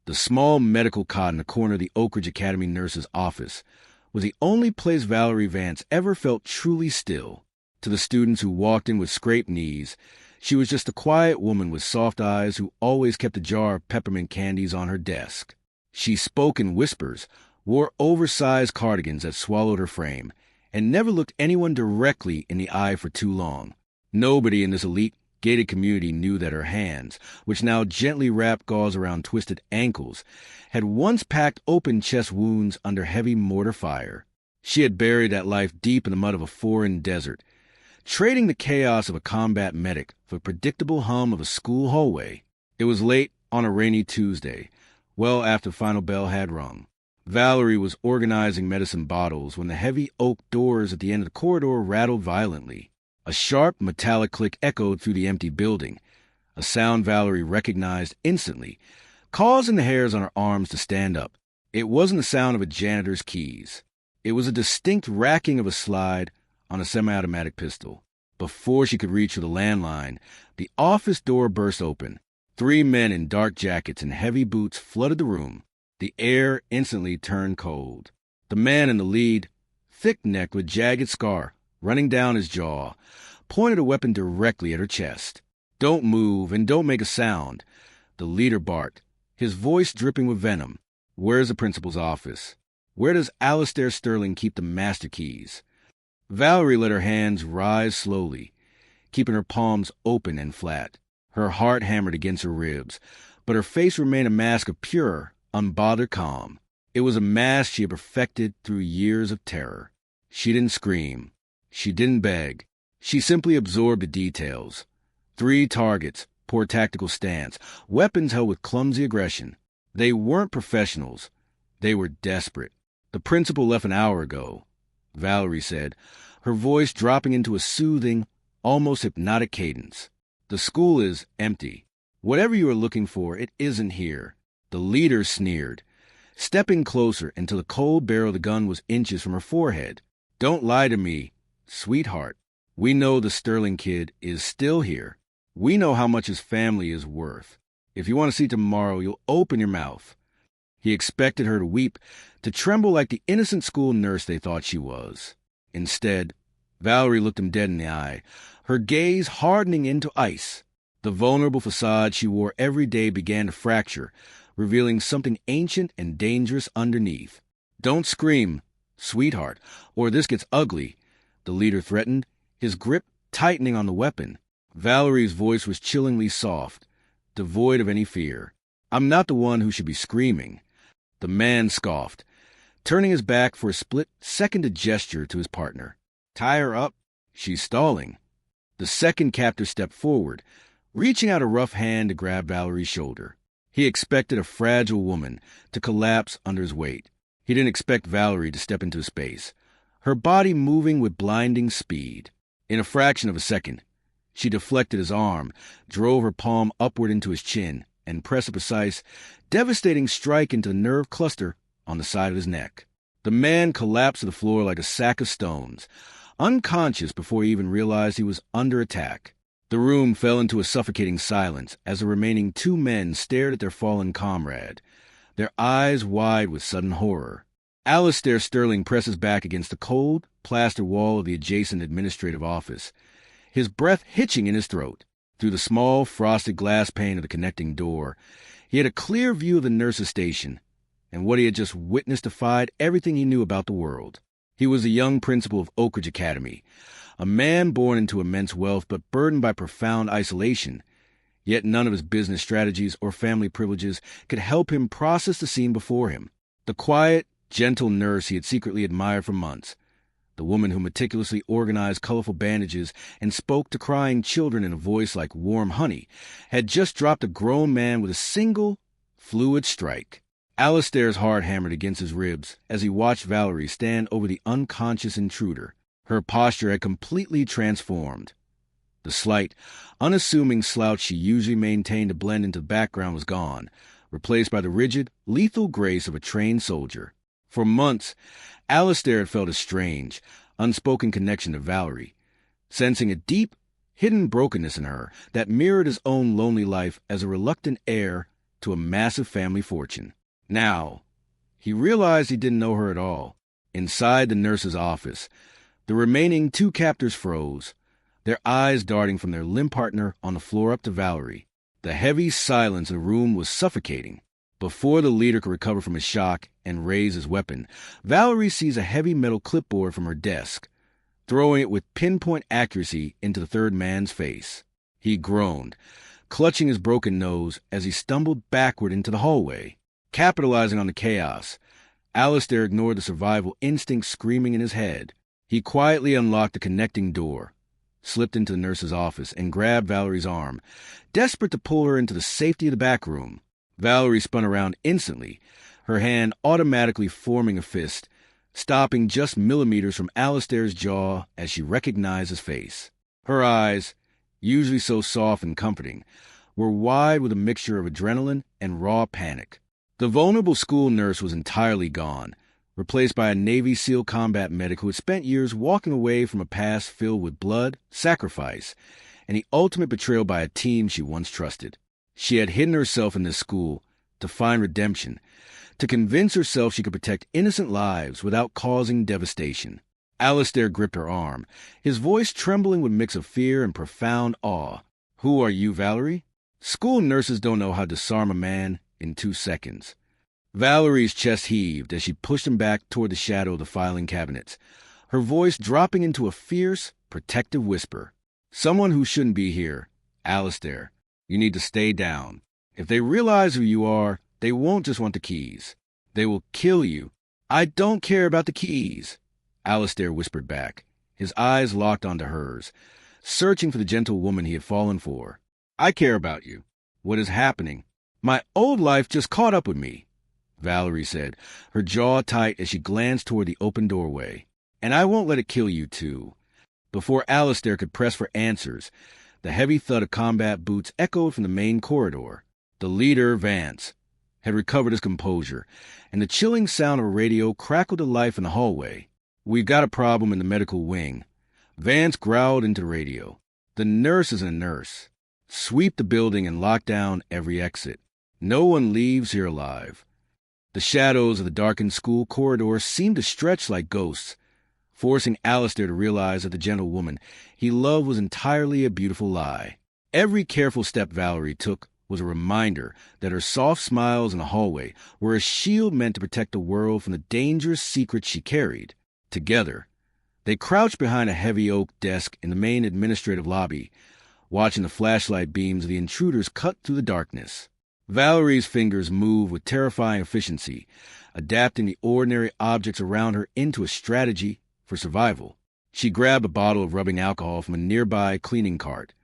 The small medical cot in the corner of the Oak Ridge Academy nurse's office was the only place Valerie Vance ever felt truly still. To the students who walked in with scraped knees, she was just a quiet woman with soft eyes who always kept a jar of peppermint candies on her desk. She spoke in whispers, wore oversized cardigans that swallowed her frame, and never looked anyone directly in the eye for too long. Nobody in this elite, gated community knew that her hands, which now gently wrapped gauze around twisted ankles, had once packed open chest wounds under heavy mortar fire. She had buried that life deep in the mud of a foreign desert, trading the chaos of a combat medic for the predictable hum of a school hallway. It was late on a rainy Tuesday, well after the final bell had rung. Valerie was organizing medicine bottles when the heavy oak doors at the end of the corridor rattled violently. A sharp, metallic click echoed through the empty building, a sound Valerie recognized instantly, causing the hairs on her arms to stand up. It wasn't the sound of a janitor's keys. It was a distinct racking of a slide on a semi-automatic pistol. Before she could reach for the landline, the office door burst open. 3 men in dark jackets and heavy boots flooded the room. The air instantly turned cold. The man in the lead, thick-necked with jagged scar running down his jaw, pointed a weapon directly at her chest. "Don't move and don't make a sound," the leader barked, his voice dripping with venom. "Where's the principal's office? Where does Alistair Sterling keep the master keys?" Valerie let her hands rise slowly, keeping her palms open and flat. Her heart hammered against her ribs, but her face remained a mask of pure, unbothered calm. It was a mask she had perfected through years of terror. She didn't scream. She didn't beg. She simply absorbed the details. 3 targets, poor tactical stance, weapons held with clumsy aggression. They weren't professionals. They were desperate. "The principal left an hour ago," Valerie said, her voice dropping into a soothing, almost hypnotic cadence. "The school is empty. Whatever you are looking for, it isn't here." The leader sneered, stepping closer until the cold barrel of the gun was inches from her forehead. "Don't lie to me, sweetheart. We know the Sterling kid is still here. We know how much his family is worth. If you want to see tomorrow, you'll open your mouth." He expected her to weep, to tremble like the innocent school nurse they thought she was. Instead, Valerie looked him dead in the eye, her gaze hardening into ice. The vulnerable facade she wore every day began to fracture, revealing something ancient and dangerous underneath. "Don't scream, sweetheart, or this gets ugly," the leader threatened, his grip tightening on the weapon. Valerie's voice was chillingly soft, devoid of any fear. "I'm not the one who should be screaming." The man scoffed, turning his back for a split second to gesture to his partner. "Tie her up. She's stalling." The second captor stepped forward, reaching out a rough hand to grab Valerie's shoulder. He expected a fragile woman to collapse under his weight. He didn't expect Valerie to step into space, her body moving with blinding speed. In a fraction of a second, she deflected his arm, drove her palm upward into his chin, and pressed a precise, devastating strike into the nerve cluster on the side of his neck. The man collapsed to the floor like a sack of stones, unconscious before he even realized he was under attack. The room fell into a suffocating silence as the remaining 2 men stared at their fallen comrade, their eyes wide with sudden horror. Alistair Sterling presses back against the cold, plaster wall of the adjacent administrative office, his breath hitching in his throat. Through the small, frosted glass pane of the connecting door, he had a clear view of the nurse's station, and what he had just witnessed defied everything he knew about the world. He was the young principal of Oak Ridge Academy, a man born into immense wealth but burdened by profound isolation. Yet none of his business strategies or family privileges could help him process the scene before him. The quiet, gentle nurse he had secretly admired for months, the woman who meticulously organized colorful bandages and spoke to crying children in a voice like warm honey, had just dropped a grown man with a single, fluid strike. Alistair's heart hammered against his ribs as he watched Valerie stand over the unconscious intruder. Her posture had completely transformed. The slight, unassuming slouch she usually maintained to blend into the background was gone, replaced by the rigid, lethal grace of a trained soldier. For months, Alistair had felt a strange, unspoken connection to Valerie, sensing a deep, hidden brokenness in her that mirrored his own lonely life as a reluctant heir to a massive family fortune. Now, he realized he didn't know her at all. Inside the nurse's office, the remaining two captors froze, their eyes darting from their limp partner on the floor up to Valerie. The heavy silence in the room was suffocating. Before the leader could recover from his shock and raise his weapon, Valerie sees a heavy metal clipboard from her desk, throwing it with pinpoint accuracy into the third man's face. He groaned, clutching his broken nose as he stumbled backward into the hallway. Capitalizing on the chaos, Alistair ignored the survival instinct screaming in his head. He quietly unlocked the connecting door, slipped into the nurse's office, and grabbed Valerie's arm, desperate to pull her into the safety of the back room. Valerie spun around instantly, her hand automatically forming a fist, stopping just millimeters from Alistair's jaw as she recognized his face. Her eyes, usually so soft and comforting, were wide with a mixture of adrenaline and raw panic. The vulnerable school nurse was entirely gone, replaced by a Navy SEAL combat medic who had spent years walking away from a past filled with blood, sacrifice, and the ultimate betrayal by a team she once trusted. She had hidden herself in this school to find redemption, to convince herself she could protect innocent lives without causing devastation. Alistair gripped her arm, his voice trembling with a mix of fear and profound awe. "Who are you, Valerie?" School nurses don't know how to disarm a man in 2 seconds. Valerie's chest heaved as she pushed him back toward the shadow of the filing cabinets, her voice dropping into a fierce, protective whisper. "Someone who shouldn't be here. Alistair, you need to stay down. If they realize who you are, they won't just want the keys. They will kill you." "I don't care about the keys," Alistair whispered back, his eyes locked onto hers, searching for the gentle woman he had fallen for. "I care about you. What is happening? My old life just caught up with me," Valerie said, her jaw tight as she glanced toward the open doorway. "And I won't let it kill you, too." Before Alistair could press for answers, the heavy thud of combat boots echoed from the main corridor. The leader, Vance, had recovered his composure, and the chilling sound of a radio crackled to life in the hallway. "We've got a problem in the medical wing," Vance growled into the radio. "The nurse is a nurse. Sweep the building and lock down every exit. No one leaves here alive." The shadows of the darkened school corridor seemed to stretch like ghosts, forcing Alistair to realize that the gentle woman he loved was entirely a beautiful lie. Every careful step Valerie took was a reminder that her soft smiles in the hallway were a shield meant to protect the world from the dangerous secrets she carried. Together, they crouched behind a heavy oak desk in the main administrative lobby, watching the flashlight beams of the intruders cut through the darkness. Valerie's fingers moved with terrifying efficiency, adapting the ordinary objects around her into a strategy for survival. She grabbed a bottle of rubbing alcohol from a nearby cleaning cart,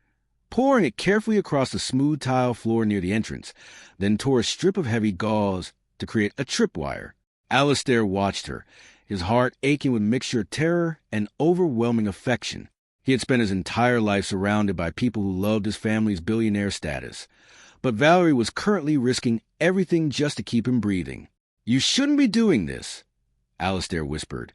pouring it carefully across the smooth tile floor near the entrance, then tore a strip of heavy gauze to create a tripwire. Alistair watched her, his heart aching with a mixture of terror and overwhelming affection. He had spent his entire life surrounded by people who loved his family's billionaire status, but Valerie was currently risking everything just to keep him breathing. "You shouldn't be doing this," Alistair whispered,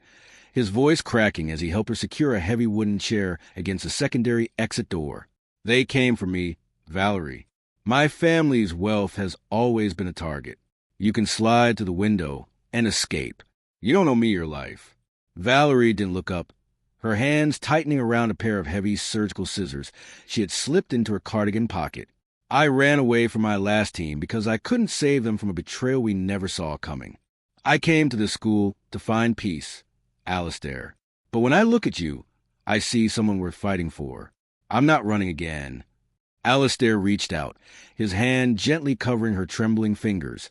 his voice cracking as he helped her secure a heavy wooden chair against a secondary exit door. "They came for me, Valerie. My family's wealth has always been a target. You can slide to the window and escape. You don't owe me your life." Valerie didn't look up, her hands tightening around a pair of heavy surgical scissors she had slipped into her cardigan pocket. "I ran away from my last team because I couldn't save them from a betrayal we never saw coming. I came to this school to find peace, Alistair. But when I look at you, I see someone worth fighting for. I'm not running again." Alistair reached out, his hand gently covering her trembling fingers,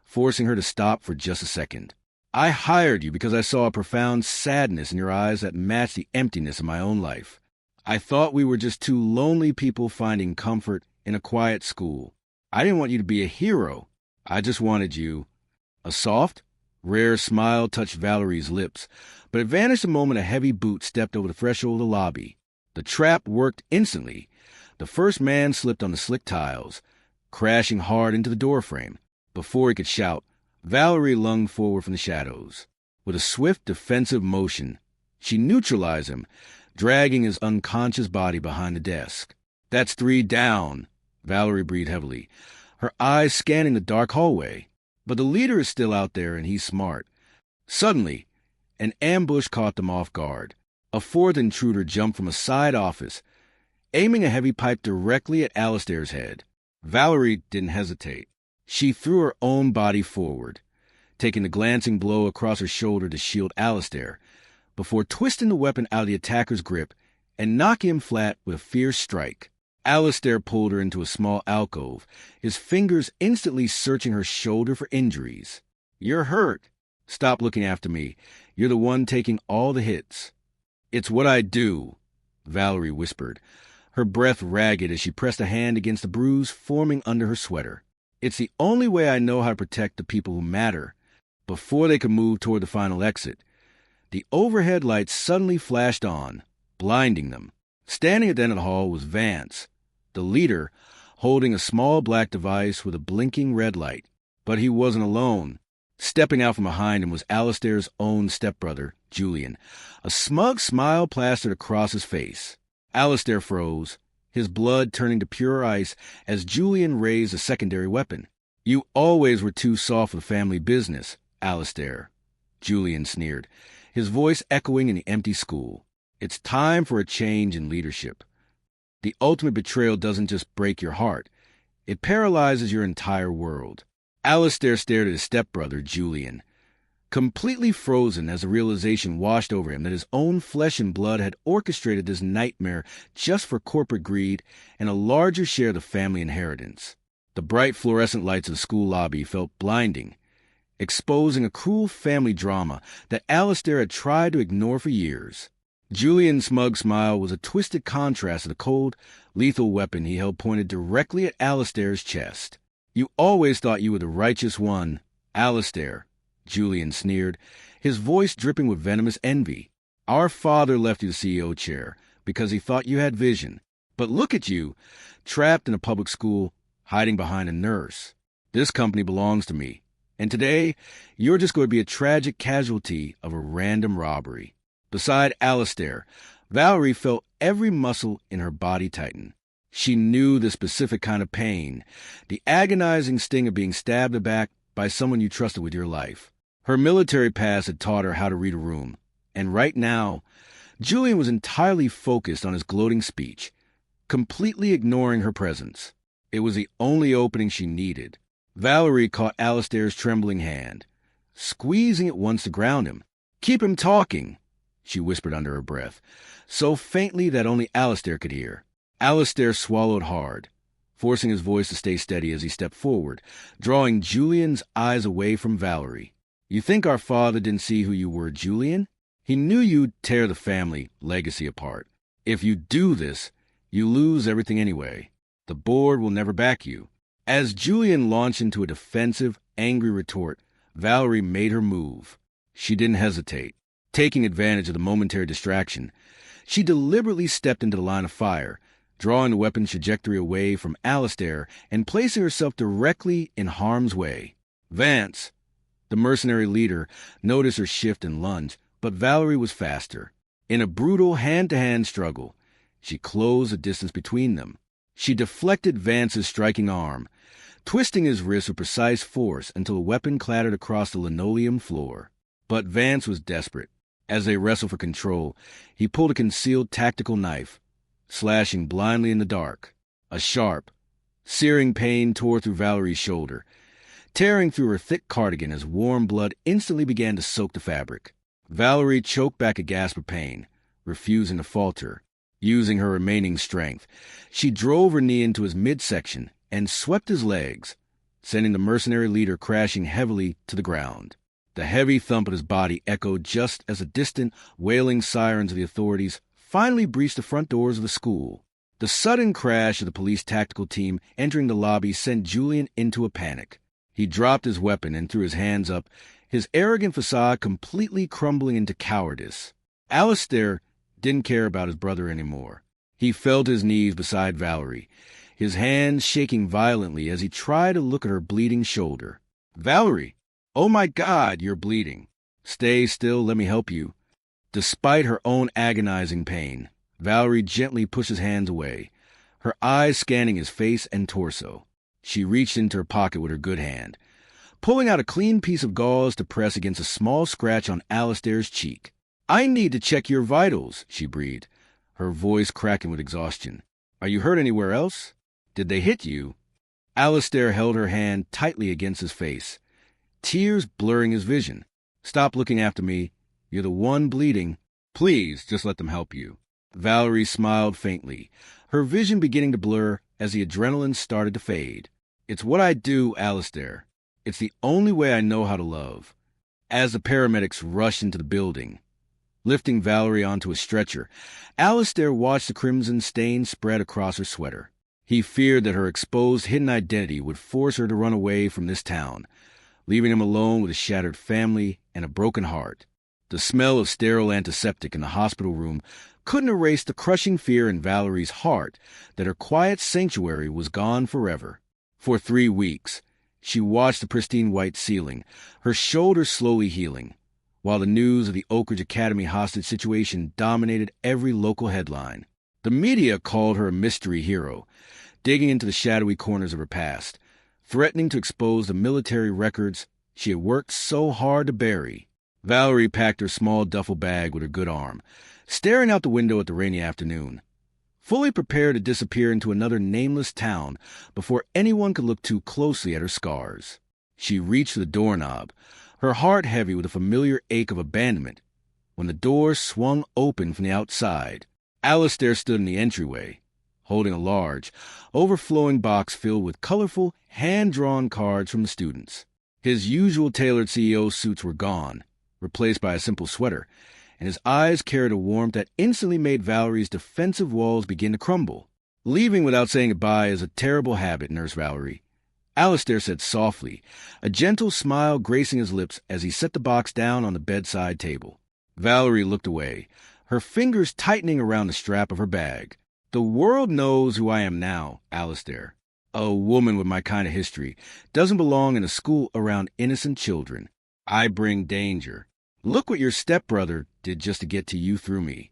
forcing her to stop for just a second. "I hired you because I saw a profound sadness in your eyes that matched the emptiness of my own life. I thought we were just two lonely people finding comfort in a quiet school. I didn't want you to be a hero. I just wanted you." A soft, rare smile touched Valerie's lips, but it vanished the moment a heavy boot stepped over the threshold of the lobby. The trap worked instantly. The first man slipped on the slick tiles, crashing hard into the doorframe. Before he could shout, Valerie lunged forward from the shadows. With a swift defensive motion, she neutralized him, dragging his unconscious body behind the desk. "That's 3 down," Valerie breathed heavily, her eyes scanning the dark hallway. But the leader is still out there, and he's smart. Suddenly, an ambush caught them off guard. A fourth intruder jumped from a side office, aiming a heavy pipe directly at Alistair's head. Valerie didn't hesitate. She threw her own body forward, taking the glancing blow across her shoulder to shield Alistair, before twisting the weapon out of the attacker's grip and knocking him flat with a fierce strike. Alistair pulled her into a small alcove, his fingers instantly searching her shoulder for injuries. "You're hurt. Stop looking after me. You're the one taking all the hits." "It's what I do," Valerie whispered, her breath ragged as she pressed a hand against the bruise forming under her sweater. "It's the only way I know how to protect the people who matter." Before they could move toward the final exit, the overhead lights suddenly flashed on, blinding them. Standing at the end of the hall was Vance, the leader, holding a small black device with a blinking red light. But he wasn't alone. Stepping out from behind him was Alistair's own stepbrother, Julian, a smug smile plastered across his face. Alistair froze, his blood turning to pure ice as Julian raised a secondary weapon. "You always were too soft for the family business, Alistair," Julian sneered, his voice echoing in the empty school. "It's time for a change in leadership. The ultimate betrayal doesn't just break your heart. It paralyzes your entire world." Alistair stared at his stepbrother, Julian, completely frozen as the realization washed over him that his own flesh and blood had orchestrated this nightmare just for corporate greed and a larger share of the family inheritance. The bright fluorescent lights of the school lobby felt blinding, exposing a cruel family drama that Alistair had tried to ignore for years. Julian's smug smile was a twisted contrast to the cold, lethal weapon he held pointed directly at Alistair's chest. "You always thought you were the righteous one, Alistair," Julian sneered, his voice dripping with venomous envy. "Our father left you the CEO chair because he thought you had vision. But look at you, trapped in a public school, hiding behind a nurse. This company belongs to me, and today you're just going to be a tragic casualty of a random robbery." Beside Alistair, Valerie felt every muscle in her body tighten. She knew the specific kind of pain, the agonizing sting of being stabbed in the back by someone you trusted with your life. Her military past had taught her how to read a room, and right now, Julian was entirely focused on his gloating speech, completely ignoring her presence. It was the only opening she needed. Valerie caught Alistair's trembling hand, squeezing it once to ground him. "Keep him talking," she whispered under her breath, so faintly that only Alistair could hear. Alistair swallowed hard, forcing his voice to stay steady as he stepped forward, drawing Julian's eyes away from Valerie. "You think our father didn't see who you were, Julian? He knew you'd tear the family legacy apart. If you do this, you lose everything anyway. The board will never back you." As Julian launched into a defensive, angry retort, Valerie made her move. She didn't hesitate. Taking advantage of the momentary distraction, she deliberately stepped into the line of fire, drawing the weapon's trajectory away from Alistair and placing herself directly in harm's way. Vance, the mercenary leader, noticed her shift and lunge, but Valerie was faster. In a brutal hand-to-hand struggle, she closed the distance between them. She deflected Vance's striking arm, twisting his wrist with precise force until the weapon clattered across the linoleum floor. But Vance was desperate. As they wrestled for control, he pulled a concealed tactical knife, slashing blindly in the dark. A sharp, searing pain tore through Valerie's shoulder, tearing through her thick cardigan as warm blood instantly began to soak the fabric. Valerie choked back a gasp of pain, refusing to falter. Using her remaining strength, she drove her knee into his midsection and swept his legs, sending the mercenary leader crashing heavily to the ground. The heavy thump of his body echoed just as the distant, wailing sirens of the authorities finally breached the front doors of the school. The sudden crash of the police tactical team entering the lobby sent Julian into a panic. He dropped his weapon and threw his hands up, his arrogant facade completely crumbling into cowardice. Alistair didn't care about his brother anymore. He fell to his knees beside Valerie, his hands shaking violently as he tried to look at her bleeding shoulder. "Valerie! Oh my God, you're bleeding. Stay still, let me help you." Despite her own agonizing pain, Valerie gently pushed his hands away, her eyes scanning his face and torso. She reached into her pocket with her good hand, pulling out a clean piece of gauze to press against a small scratch on Alistair's cheek. "I need to check your vitals," she breathed, her voice cracking with exhaustion. "Are you hurt anywhere else? Did they hit you?" Alistair held her hand tightly against his face, tears blurring his vision. "Stop looking after me. You're the one bleeding. Please, just let them help you." Valerie smiled faintly, her vision beginning to blur as the adrenaline started to fade. "It's what I do, Alistair. It's the only way I know how to love." As the paramedics rushed into the building, lifting Valerie onto a stretcher, Alistair watched the crimson stain spread across her sweater. He feared that her exposed hidden identity would force her to run away from this town, leaving him alone with a shattered family and a broken heart. The smell of sterile antiseptic in the hospital room couldn't erase the crushing fear in Valerie's heart that her quiet sanctuary was gone forever. For 3 weeks, she watched the pristine white ceiling, her shoulders slowly healing, while the news of the Oak Ridge Academy hostage situation dominated every local headline. The media called her a mystery hero, digging into the shadowy corners of her past, threatening to expose the military records she had worked so hard to bury. Valerie packed her small duffel bag with her good arm, staring out the window at the rainy afternoon, fully prepared to disappear into another nameless town before anyone could look too closely at her scars. She reached for the doorknob, her heart heavy with a familiar ache of abandonment, when the door swung open from the outside. Alistair stood in the entryway, holding a large, overflowing box filled with colorful, hand-drawn cards from the students. His usual tailored CEO suits were gone, replaced by a simple sweater, and his eyes carried a warmth that instantly made Valerie's defensive walls begin to crumble. "Leaving without saying goodbye is a terrible habit, Nurse Valerie," Alistair said softly, a gentle smile gracing his lips as he set the box down on the bedside table. Valerie looked away, her fingers tightening around the strap of her bag. "The world knows who I am now, Alistair. A woman with my kind of history doesn't belong in a school around innocent children. I bring danger. Look what your stepbrother did just to get to you through me.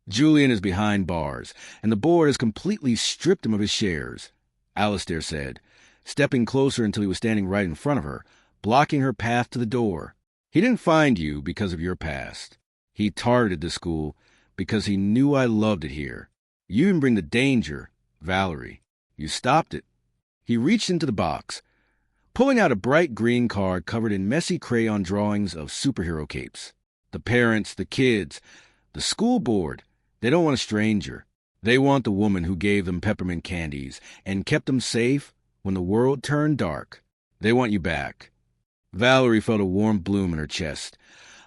Julian is behind bars, and the board has completely stripped him of his shares," Alistair said, stepping closer until he was standing right in front of her, blocking her path to the door. "He didn't find you because of your past. He targeted the school because he knew I loved it here. You didn't bring the danger, Valerie. You stopped it." He reached into the box, pulling out a bright green card covered in messy crayon drawings of superhero capes. "The parents, the kids, the school board, they don't want a stranger. They want the woman who gave them peppermint candies and kept them safe when the world turned dark. They want you back." Valerie felt a warm bloom in her chest,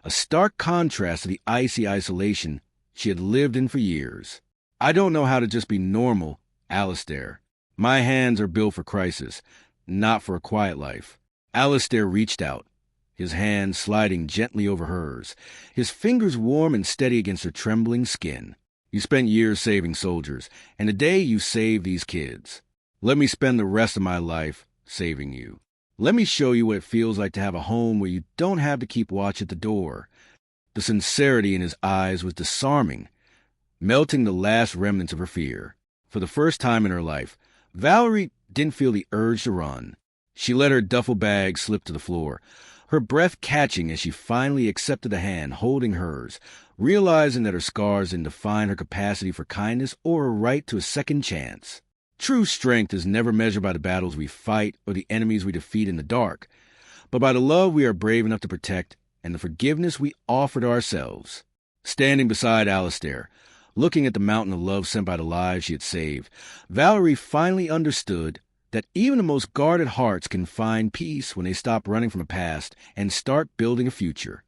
a stark contrast to the icy isolation she had lived in for years. "I don't know how to just be normal, Alistair. My hands are built for crisis, not for a quiet life." Alistair reached out, his hand sliding gently over hers, his fingers warm and steady against her trembling skin. "You spent years saving soldiers, and today you saved these kids. Let me spend the rest of my life saving you. Let me show you what it feels like to have a home where you don't have to keep watch at the door." The sincerity in his eyes was disarming, melting the last remnants of her fear. For the first time in her life, Valerie didn't feel the urge to run. She let her duffel bag slip to the floor, her breath catching as she finally accepted the hand holding hers, realizing that her scars didn't define her capacity for kindness or her right to a second chance. True strength is never measured by the battles we fight or the enemies we defeat in the dark, but by the love we are brave enough to protect and the forgiveness we offer to ourselves. Standing beside Alistair, looking at the mountain of love sent by the lives she had saved, Valerie finally understood that even the most guarded hearts can find peace when they stop running from the past and start building a future.